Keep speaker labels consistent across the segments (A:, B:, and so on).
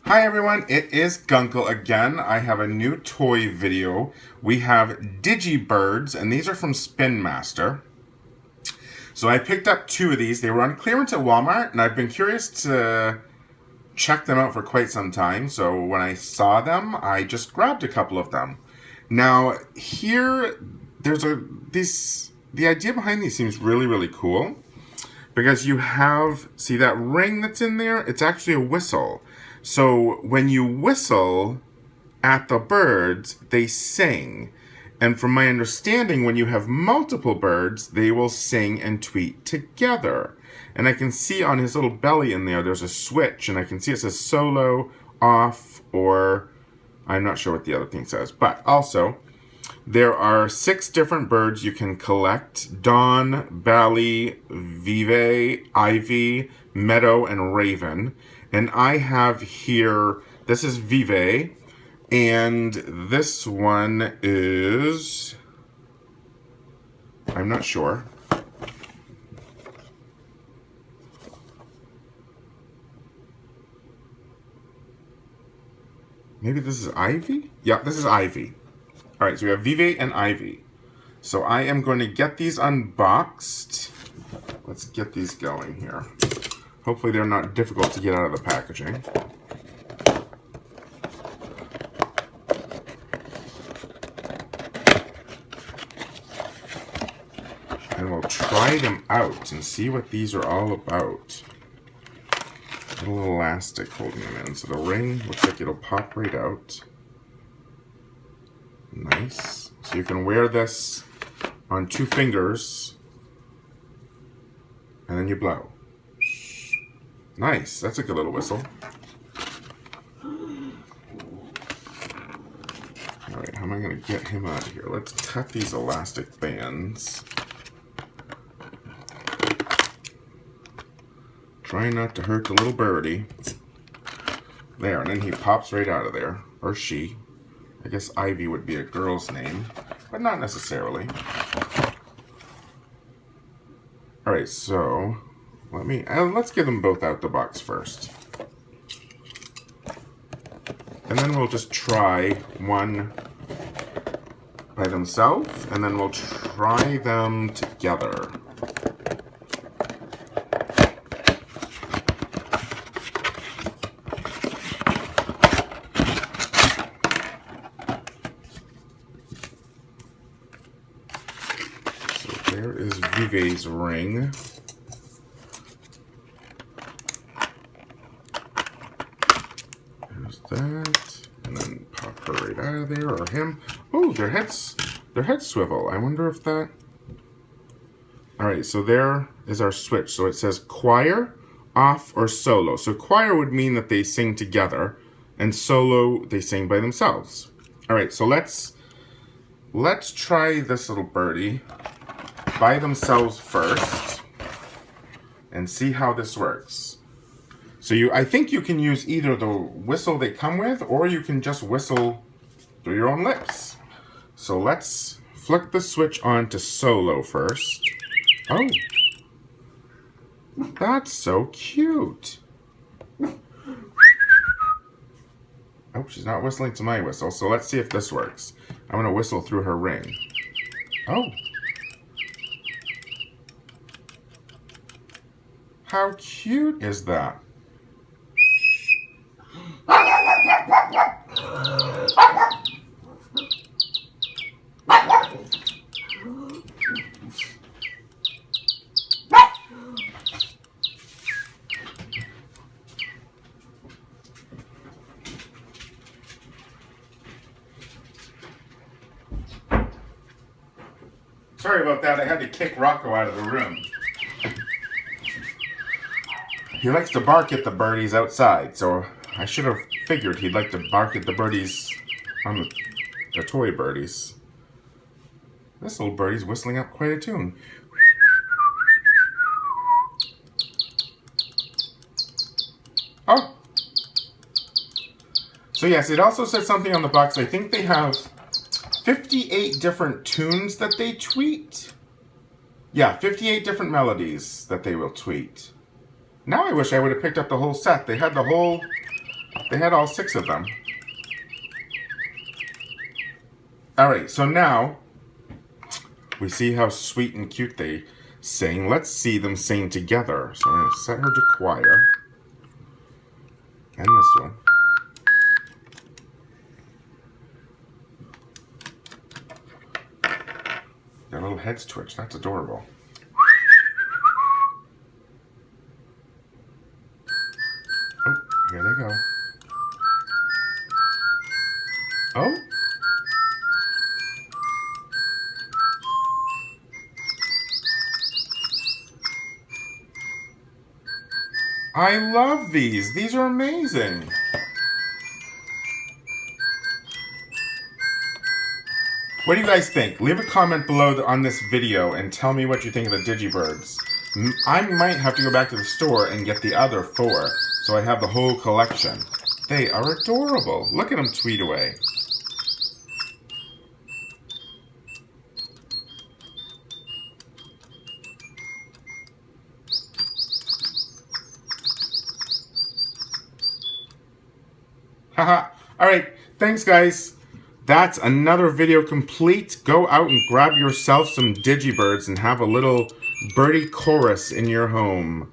A: Hi everyone, it is Gunkle again. I have a new toy video. We have Digi Birds, and these are from Spinmaster. So I picked up two of these. They were on clearance at Walmart, and I've been curious to check them out for quite some time. So when I saw them, I just grabbed a couple of them. Now here, the idea behind these seems really, really cool. Because you have, see that ring that's in there? It's actually a whistle. So when you whistle at the birds, they sing. And from my understanding, when you have multiple birds, they will sing and tweet together. And I can see on his little belly in there, there's a switch, and I can see it says solo, off, or I'm not sure what the other thing says. But also, there are 6 different birds you can collect: Dawn, Bally, Vive, Ivy, Meadow, and Raven. And I have here, this is Vive, and this one is, I'm not sure. Maybe this is Ivy? Yeah, this is Ivy. All right, so we have Vive and Ivy. So I am going to get these unboxed. Let's get these going here. Hopefully they're not difficult to get out of the packaging. And we'll try them out and see what these are all about. A little elastic holding them in. So the ring looks like it'll pop right out. Nice. So you can wear this on 2 fingers, and then you blow. Nice. That's a good little whistle. Alright, how am I going to get him out of here? Let's cut these elastic bands. Try not to hurt the little birdie. There, and then he pops right out of there. Or she. I guess Ivy would be a girl's name, but not necessarily. Alright, so let's get them both out the box first. And then we'll just try one by themselves, and then we'll try them together. There is Vive's ring. There's that. And then pop her right out of there, or him. Oh, their heads swivel. I wonder if that... Alright, so there is our switch. So it says choir, off, or solo. So choir would mean that they sing together, and solo, they sing by themselves. Alright, so let's try this little birdie by themselves first and see how this works. So I think you can use either the whistle they come with, or you can just whistle through your own lips. So let's flick the switch on to solo first. Oh, that's so cute. Oh, she's not whistling to my whistle, so let's see if this works. I'm gonna whistle through her ring. Oh. How cute is that? Sorry about that, I had to kick Rocco out of the room. He likes to bark at the birdies outside, so I should have figured he'd like to bark at the birdies on the toy birdies. This little birdie's whistling up quite a tune. Oh! So yes, it also said something on the box. I think they have 58 different tunes that they tweet. Yeah, 58 different melodies that they will tweet. Now I wish I would have picked up the whole set. They had the whole They had all 6 of them. Alright, so now we see how sweet and cute they sing. Let's see them sing together. So I'm going to set her to choir. And this one. Their little heads twitch. That's adorable. Oh, here they go. Oh. I love these. These are amazing. What do you guys think? Leave a comment below on this video and tell me what you think of the Digi Birds. I might have to go back to the store and get the other 4, so I have the whole collection. They are adorable. Look at them tweet away. Haha. Alright, thanks guys. That's another video complete. Go out and grab yourself some Digi Birds and have a little birdie chorus in your home.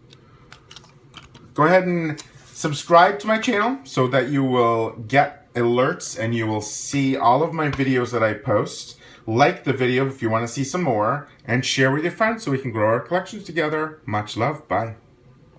A: Go ahead and subscribe to my channel so that you will get alerts and you will see all of my videos that I post. Like the video if you want to see some more, and share with your friends so we can grow our collections together. Much love. Bye.